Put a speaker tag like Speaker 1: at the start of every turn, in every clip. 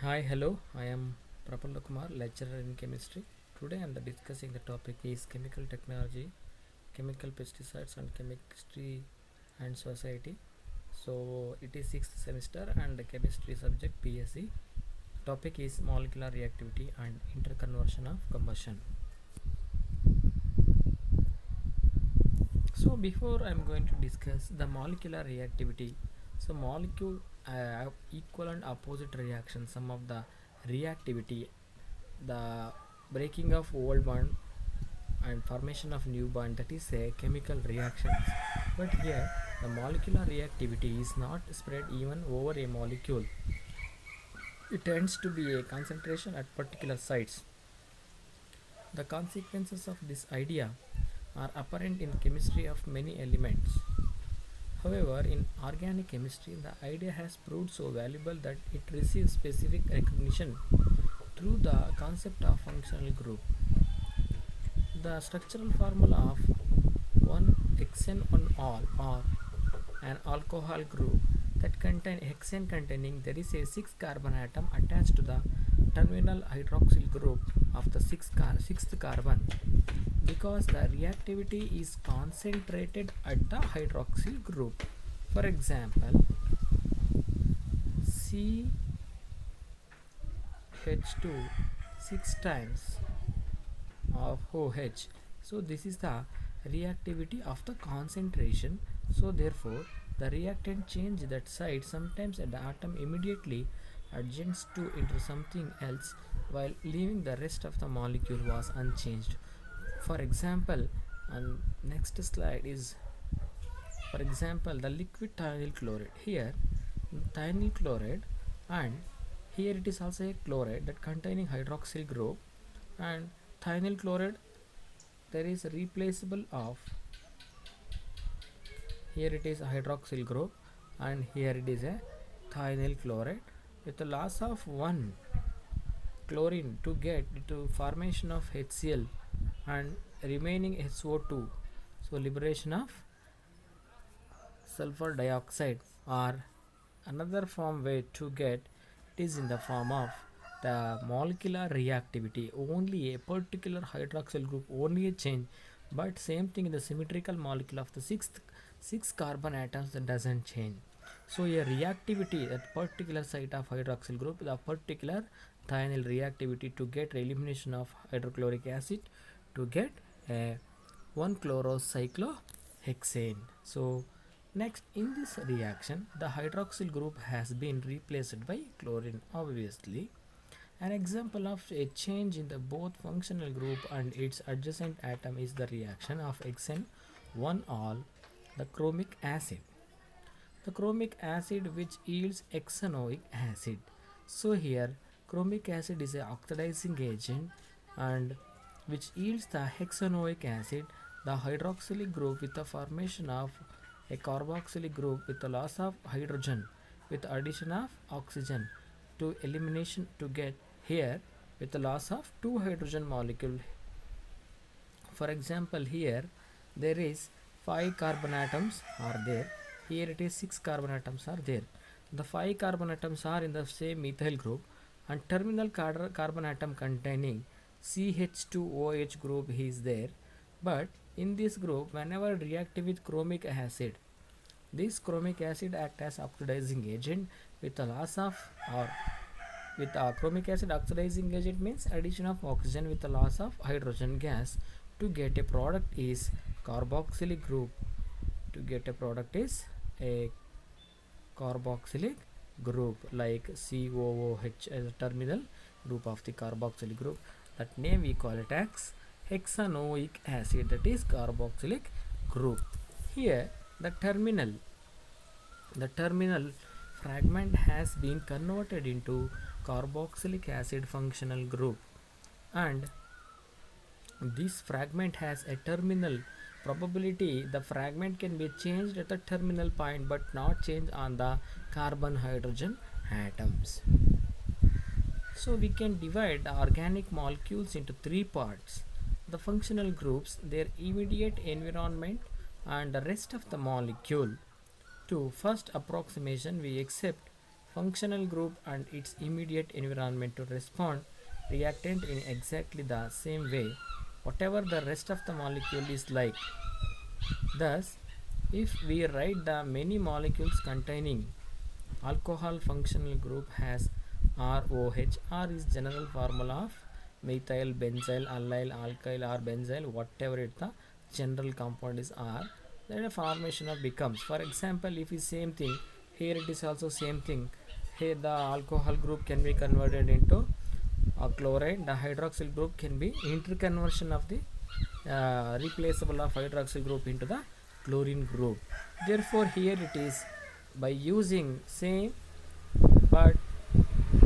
Speaker 1: Hi, hello. I am Prapalla Kumar, lecturer in chemistry. Today I am discussing the topic is chemical technology, chemical pesticides and chemistry and society. So it is sixth semester and the chemistry subject PSC. Topic is molecular reactivity and interconversion of combustion. So before I'm going to discuss the molecular reactivity, so molecule have equal and opposite reactions. Some of the reactivity, the breaking of old bond and formation of new bond, that is a chemical reactions. But here the molecular reactivity is not spread even over a molecule. It tends to be a concentration at particular sites. The consequences of this idea are apparent in the chemistry of many elements. However, in organic chemistry, the idea has proved so valuable that it receives specific recognition through the concept of functional group. The structural formula of one hexane on all or an alcohol group that contain hexane containing there is a 6 carbon atom attached to the terminal hydroxyl group of the sixth carbon because the reactivity is concentrated at the hydroxyl group. For example, CH2 6 times of OH. So this is the reactivity of the concentration. So therefore the reactant change that side sometimes at the atom immediately adjusts to into something else while leaving the rest of the molecule was unchanged. For example, and next slide is, for example, the liquid thionyl chloride. Here thionyl chloride, and here it is also a chloride that containing hydroxyl group, and thionyl chloride there is a replaceable of, here it is a hydroxyl group and here it is a thionyl chloride with the loss of one chlorine to get to formation of HCl and remaining SO2. So liberation of sulfur dioxide, or another form way to get it is in the form of the molecular reactivity. Only a particular hydroxyl group only a change, but same thing in the symmetrical molecule of the six carbon atoms that doesn't change. So a reactivity at particular site of hydroxyl group, the particular thionyl reactivity to get elimination of hydrochloric acid to get a 1 chlorocyclohexane. So next in this reaction the hydroxyl group has been replaced by chlorine. Obviously an example of a change in the both functional group and its adjacent atom is the reaction of hexane 1 all the chromic acid. The chromic acid which yields hexanoic acid. So here chromic acid is a oxidizing agent and which yields the hexanoic acid, the hydroxylic group with the formation of a carboxylic group with the loss of hydrogen with addition of oxygen to elimination to get here with the loss of two hydrogen molecule. For example, here there is 5 carbon atoms are there, here it is 6 carbon atoms are there. The 5 carbon atoms are in the same methyl group and terminal carbon atom containing CH2OH group is there, but in this group whenever reactive with chromic acid, this chromic acid act as oxidizing agent with the loss of, or with chromic acid oxidizing agent means addition of oxygen with the loss of hydrogen gas to get a product is carboxylic group. To get a product is a carboxylic group like COOH as a terminal group of the carboxylic group. That name we call it as hexanoic acid, that is carboxylic group. Here the terminal fragment has been converted into carboxylic acid functional group, and this fragment has a terminal probability. The fragment can be changed at the terminal point but not changed on the carbon hydrogen atoms. So we can divide the organic molecules into three parts: the functional groups, their immediate environment, and the rest of the molecule. To first approximation we accept functional group and its immediate environment to respond reactant in exactly the same way whatever the rest of the molecule is like. Thus, if we write the many molecules containing alcohol functional group has ROH. R is general formula of methyl, benzyl, allyl, alkyl or benzyl, whatever it the general compound is R. Then a formation of becomes. For example, if is same thing, here it is also same thing. Here the alcohol group can be converted into a chloride. The hydroxyl group can be interconversion of the replaceable of hydroxyl group into the chlorine group. Therefore, here it is by using same but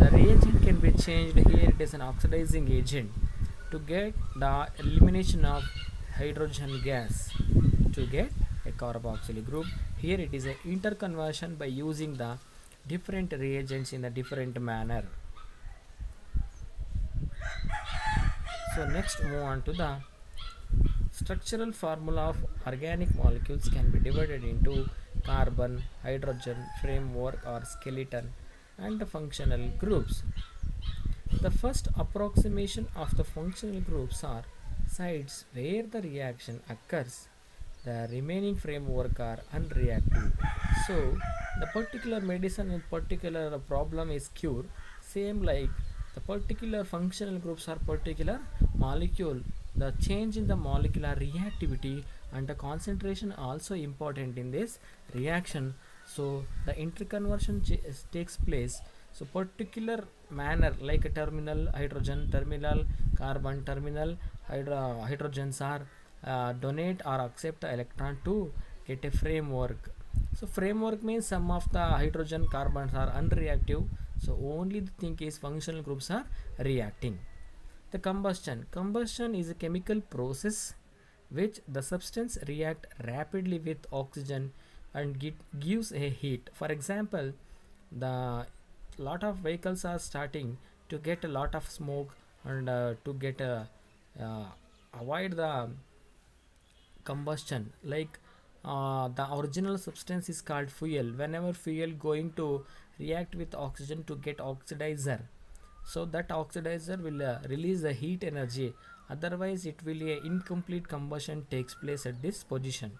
Speaker 1: the reagent can be changed. Here it is an oxidizing agent to get the elimination of hydrogen gas to get a carboxylic group. Here it is a interconversion by using the different reagents in a different manner. So next move on to the structural formula of organic molecules can be divided into carbon, hydrogen, framework or skeleton and functional groups. The first approximation of the functional groups are sites where the reaction occurs. The remaining framework are unreactive. So the particular medicine and particular problem is cure. Same like the particular functional groups are particular molecule. The change in the molecular reactivity and the concentration also important in this reaction. So the interconversion takes place. So particular manner like a terminal hydrogen, terminal carbon, terminal hydrogens are donate or accept the electron to get a framework. So framework means some of the hydrogen carbons are unreactive. So only the thing is functional groups are reacting. The combustion is a chemical process which the substance react rapidly with oxygen and gives a heat. For example, the lot of vehicles are starting to get a lot of smoke and to get a uh, avoid the combustion like the original substance is called fuel. Whenever fuel going to react with oxygen to get oxidizer, so that oxidizer will release the heat energy, otherwise it will a incomplete combustion takes place at this position.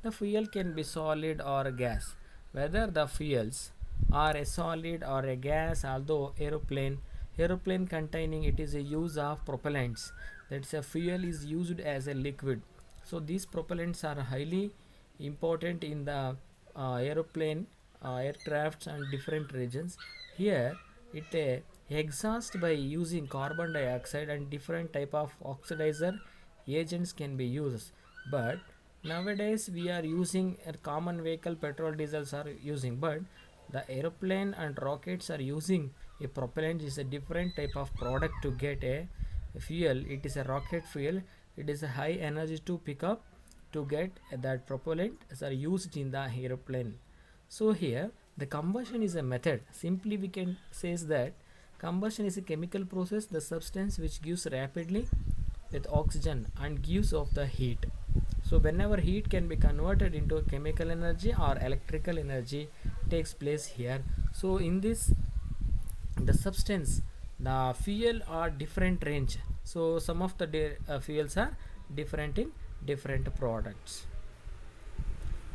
Speaker 1: The fuel can be solid or gas. Whether the fuels are a solid or a gas, although aeroplane containing it is a use of propellants. That's a fuel is used as a liquid. So these propellants are highly important in the aeroplane, aircrafts and different regions. Here it exhaust by using carbon dioxide and different type of oxidizer agents can be used. But nowadays we are using a common vehicle petrol diesels are using, but the aeroplane and rockets are using a propellant is a different type of product to get a fuel. It is a rocket fuel. It is a high energy to pick up to get that propellant are used in the aeroplane. So here the combustion is a method. Simply we can say that combustion is a chemical process, the substance which gives rapidly with oxygen and gives off the heat. So whenever heat can be converted into chemical energy or electrical energy takes place here. So in this the substance the fuel are different range. So some of the fuels are different in different products.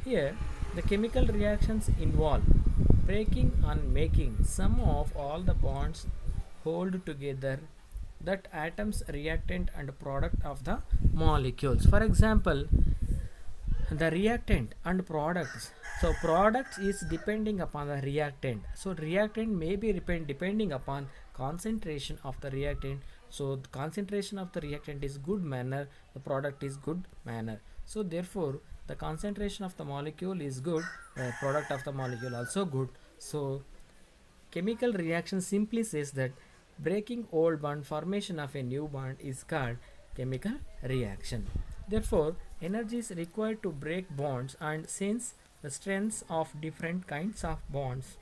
Speaker 1: Here the chemical reactions involve breaking and making some of all the bonds hold together that atoms reactant and product of the molecules. For example, the reactant and products. So products is depending upon the reactant. So reactant may be depending upon concentration of the reactant. So the concentration of the reactant is good manner, the product is good manner. So therefore the concentration of the molecule is good, product of the molecule also good. So chemical reaction simply says that breaking old bond, formation of a new bond is called chemical reaction. Therefore, energy is required to break bonds, and since the strengths of different kinds of bonds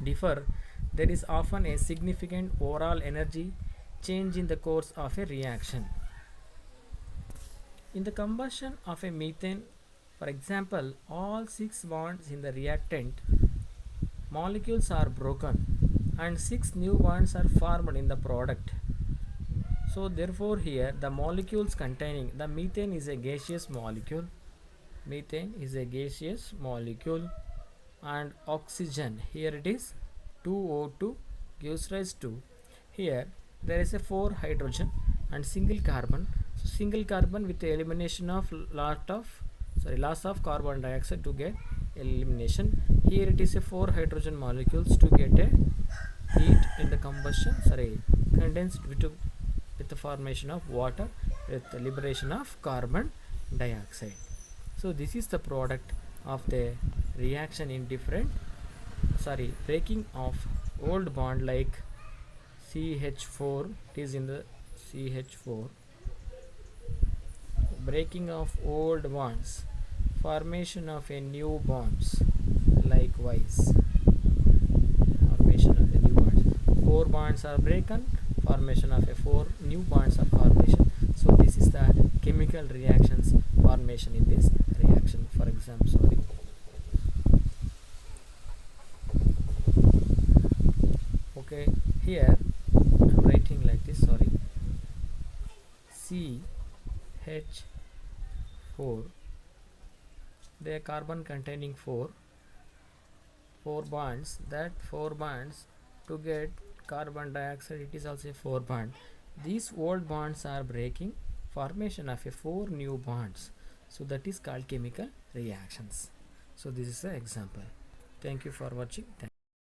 Speaker 1: differ, there is often a significant overall energy change in the course of a reaction. In the combustion of a methane, for example, all six bonds in the reactant molecules are broken and 6 new bonds are formed in the product. So therefore here the molecules containing the methane is a gaseous molecule. Methane is a gaseous molecule, and oxygen, here it is 2O2 gives rise to, here there is a 4 hydrogen and single carbon. So single carbon with the elimination of loss of carbon dioxide to get elimination. Here it is a 4 hydrogen molecules to get a heat in the combustion, condensed with the formation of water with the liberation of carbon dioxide. So this is the product of the reaction in different breaking of old bond like CH4, it is in the CH4, breaking of old bonds, formation of a new bonds, likewise formation of a new bonds, 4 bonds are broken, formation of a 4 new bonds are formation. So this is the chemical reactions formation in this reaction. For example, okay, here I'm writing like this, CH4, the carbon containing 4 bonds, that 4 bonds to get carbon dioxide, it is also a 4 bond. These old bonds are breaking, formation of a 4 new bonds. So that is called chemical reactions. So this is the example. Thank you for watching.